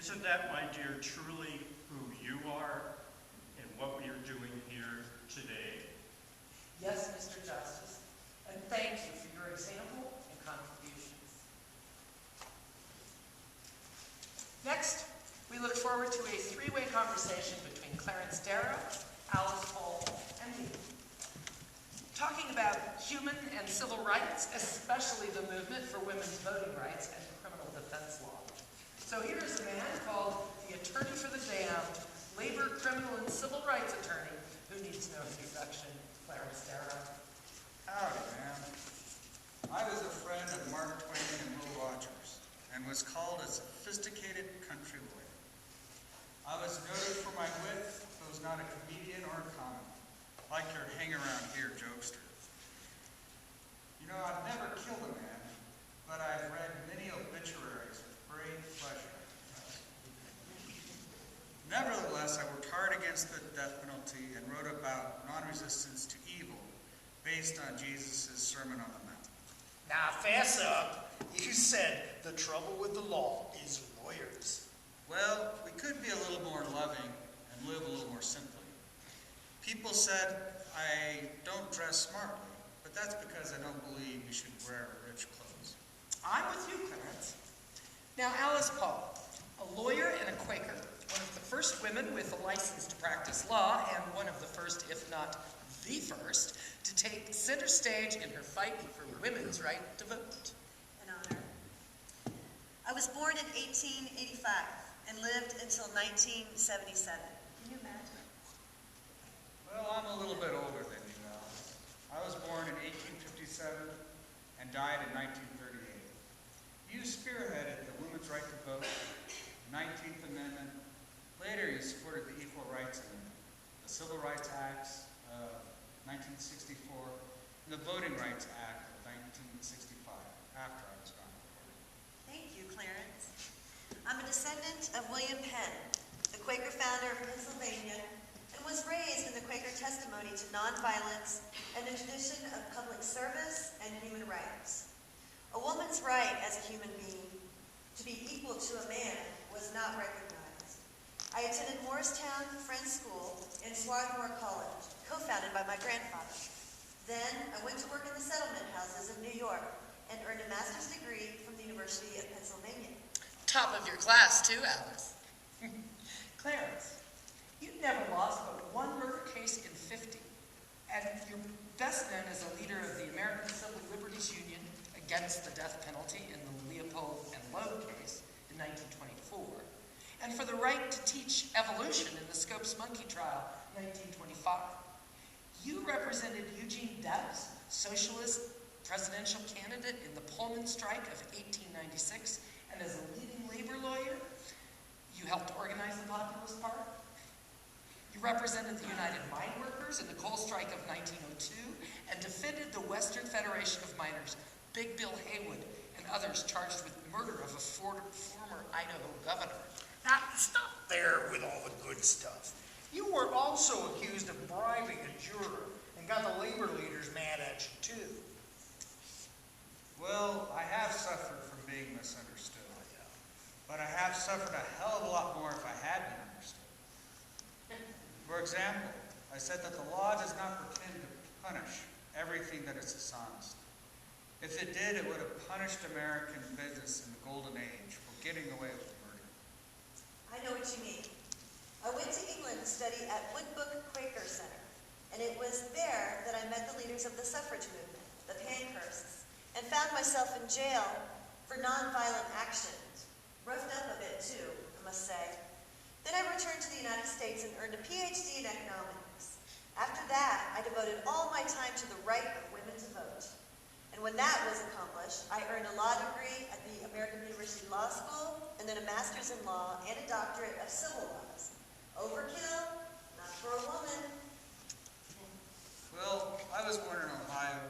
Isn't that, my dear, truly who you are and what we are doing here today? Yes, Mr. Justice, and thank you for your example and contributions. Next, we look forward to a three-way conversation between Clarence Darrow, Alice Paul, and me, talking about human and civil rights, especially the movement for women's voting rights and criminal defense law. So here is a man called the Attorney for the Damned, labor, criminal, and civil rights attorney who needs no introduction, Clarence Darrow. Howdy, man. I was a friend of Mark Twain and Will Rogers, and was called a sophisticated country lawyer. I was noted for my wit, though was not a comedian or a comic, like your hang-around-here jokester. You know, I've never killed a man, but I've read many obituaries with great pleasure. Nevertheless, I worked hard against the death penalty and wrote about non-resistance to evil based on Jesus' Sermon on the Mount. Now, fess up. You said the trouble with the law is lawyers. Well, we could be a little more loving and live a little more simply. People said I don't dress smartly, but that's because I don't believe you should wear rich clothes. I'm with you, Clarence. Now, Alice Paul, a lawyer and a Quaker, one of the first women with a license to practice law, and one of the first, if not the first, to take center stage in her fight for women's right to vote. An honor. I was born in 1885 and lived until 1977. Can you imagine? Well, I'm a little bit older than you, Alice. I was born in 1857 and died in 1938. You spearheaded the women's right to vote, the 19th Amendment. Later, you supported the Equal Rights Amendment, the Civil Rights Acts of 1964, and the Voting Rights Act of 1965, after I was gone. Thank you, Clarence. I'm a descendant of William Penn, the Quaker founder of Pennsylvania, and was raised in the Quaker testimony to nonviolence and the tradition of public service and human rights. A woman's right as a human being to be equal to a man was not recognized. I attended Morristown Friends School and Swarthmore College, co-founded by my grandfather. Then I went to work in the settlement houses of New York and earned a master's degree from the University of Pennsylvania. Top of your class, too, Alice. Clarence, you never lost but one murder case in 50, and you're best known as a leader of the American Civil Liberties Union against the death penalty in the Leopold and Loeb case in 1924, and for the right to teach evolution in the Scopes Monkey trial in 1925. You represented Eugene Debs, socialist presidential candidate in the Pullman strike of 1896, and as a leading labor lawyer, you helped organize the Populist Party. You represented the United Mine Workers in the coal strike of 1902 and defended the Western Federation of Miners, Big Bill Haywood, and others charged with murder of a former Idaho governor. Now, stop there with all the good stuff. You were also accused of bribing a juror and got the labor leaders mad at you, too. Well, I have suffered from being misunderstood. But I have suffered a hell of a lot more if I had been understood. For example, I said that the law does not pretend to punish everything that is dishonest. If it did, it would have punished American business in the golden age for getting away with murder. I know what you mean. I went to England to study at Woodbook Quaker Center, and it was there that I met the leaders of the suffrage movement, the Pankhursts, and found myself in jail for nonviolent actions. Roughed up a bit, too, I must say. Then I returned to the United States and earned a PhD in economics. After that, I devoted all my time to the right of women to vote. And when that was accomplished, I earned a law degree at the American University Law School, and then a master's in law and a doctorate of civil laws. Overkill? Not for a woman. Well, I was born in Ohio,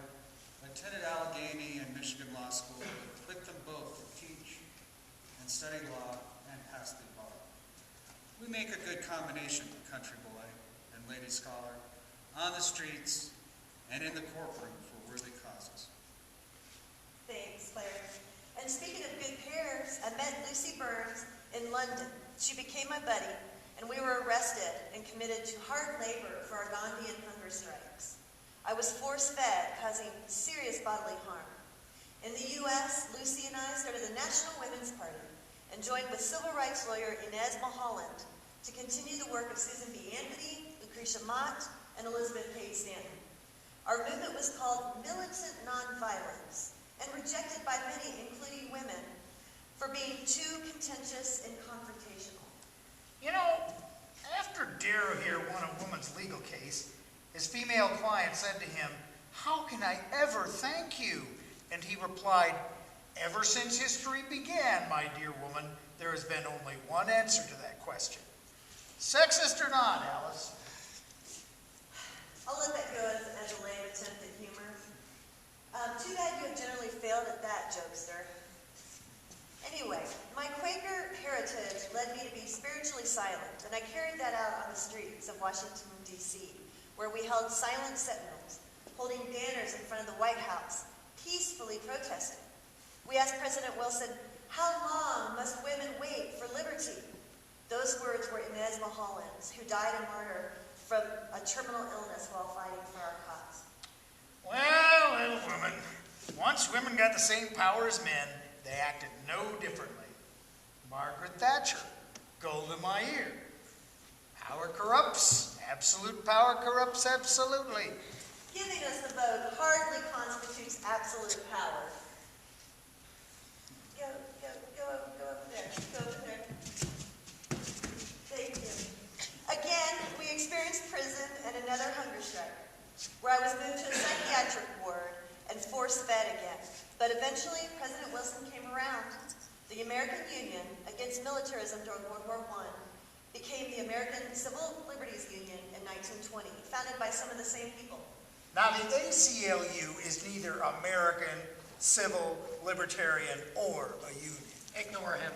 attended Allegheny and Michigan Law School, quit them both to teach and study law and pass the bar. We make a good combination, country boy and lady scholar, on the streets and in the courtroom for worthy causes. Thanks, Claire. And speaking of good pairs, I met Lucy Burns in London. She became my buddy, and we were arrested and committed to hard labor for our Gandhian hunger strikes. I was force-fed, causing serious bodily harm. In the U.S., Lucy and I started the National Women's Party and joined with civil rights lawyer Inez Milholland to continue the work of Susan B. Anthony, Lucretia Mott, and Elizabeth Cady Stanton. Our movement was called Militant Nonviolence and rejected by many, including women, for being too contentious and confrontational. You know, after Darrow here won a woman's legal case, his female client said to him, "How can I ever thank you?" And he replied, "Ever since history began, my dear woman, there has been only one answer to that question. Sexist or not, Alice?" I'll let that go as a lame attempt at humor. Too bad you have generally failed at that, jokester. Anyway, my Quaker heritage led me to be spiritually silent, and I carried that out on the streets of Washington, D.C., where we held silent sentinels, holding banners in front of the White House, peacefully protesting. We asked President Wilson, "How long must women wait for liberty?" Those words were Inez Milholland's, who died a martyr from a terminal illness while fighting for our cause. Well, little woman, once women got the same power as men, they acted no differently. Margaret Thatcher, golden my ear. Power corrupts. Absolute power corrupts absolutely. Giving us the vote hardly constitutes absolute power. Go over there. Go over there. Thank you. Again, we experienced prison and another hunger strike, where I was moved to a psychiatric ward and force-fed again. But eventually, President Wilson came around. The American Union Against Militarism during World War I became the American Civil Liberties Union in 1920, founded by some of the same people. Now, the ACLU is neither American, civil, libertarian, or a union. Ignore him.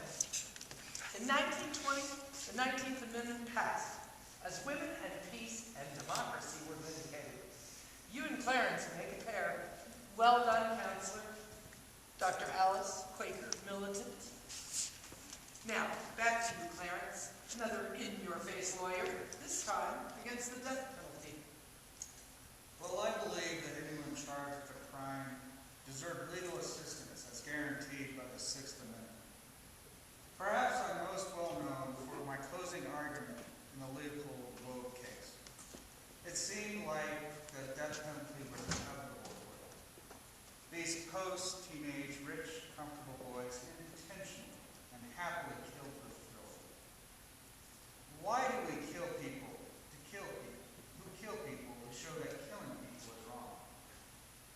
In 1920, the 19th Amendment passed, as women and peace and democracy were vindicated. You and Clarence make a pair. Well done, counselor. Dr. Alice, Quaker, militant. Now, back to you, Clarence. Another in-your-face lawyer, this time against the death penalty. Well, I believe that anyone charged with a crime deserved legal assistance as guaranteed by the Sixth Amendment. Perhaps I'm most well known for my closing argument in the Leopold Vogue case. It seemed like the death penalty was inevitable for them. These post-teenage, rich, comfortable boys intentionally and happily killed for thrill. Why do we kill people to kill people? Who kill people to show that killing people is wrong?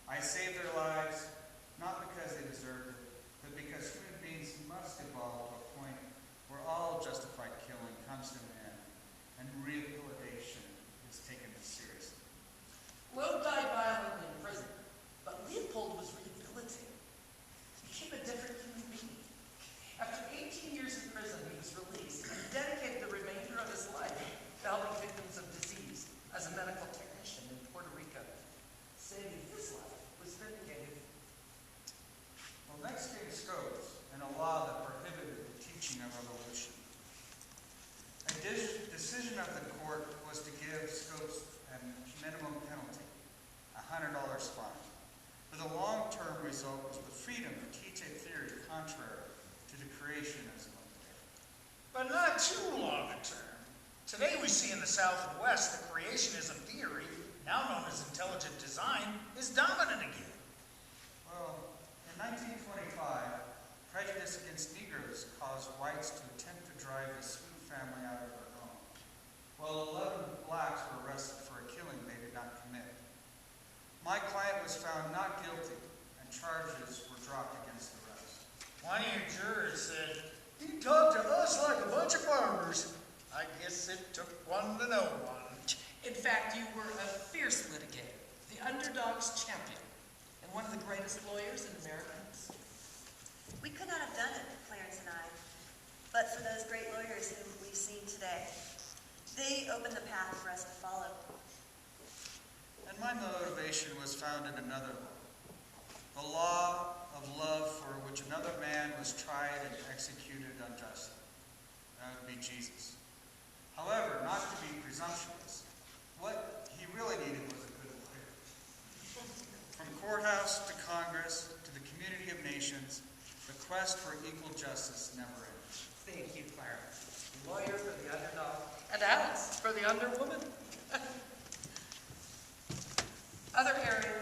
I saved their lives not because they deserved it, but because human beings must evolve to a point where all justified killing comes to an end and rehabilitation is taken seriously. Will died violently in prison, but Leopold was rehabilitated. He became a different human being. After 18 years in prison, he was released and dedicated the remainder of his life to helping victims of disease as a medical technician in Puerto Rico. Saving his life was vindicated. Well, next came Scopes and a law that prohibited the teaching of evolution. A decision of the court was to give Scopes a minimum penalty, $100 fine. But the long-term result was the freedom to teach a theory contrary to the creationism of the day. But not too long a term. Today we see in the South and West that creationism theory, now known as intelligent design, is dominant again. Well, in 1925, prejudice against Negroes caused whites to attempt to drive the Sweet family out of their home, while 11 blacks were arrested for a killing they did not commit. My client was found not guilty, and charges were dropped against the rest. One of your jurors said, "He talked to us like a bunch of farmers." I guess it took one to know one. In fact, you were a fierce litigator, the underdog's champion, and one of the greatest lawyers in America. We could not have done it, Clarence and I, but for those great lawyers whom we've seen today. They opened the path for us to follow. And my motivation was found in another law, the law of love for which another man was tried and executed unjustly. That would be Jesus. However, not to be presumptuous, what he really needed was a good lawyer. From courthouse to Congress to the community of nations, the quest for equal justice never ends. Thank you, Clara. Lawyer for the underdog. And Alice for the underwoman. Other areas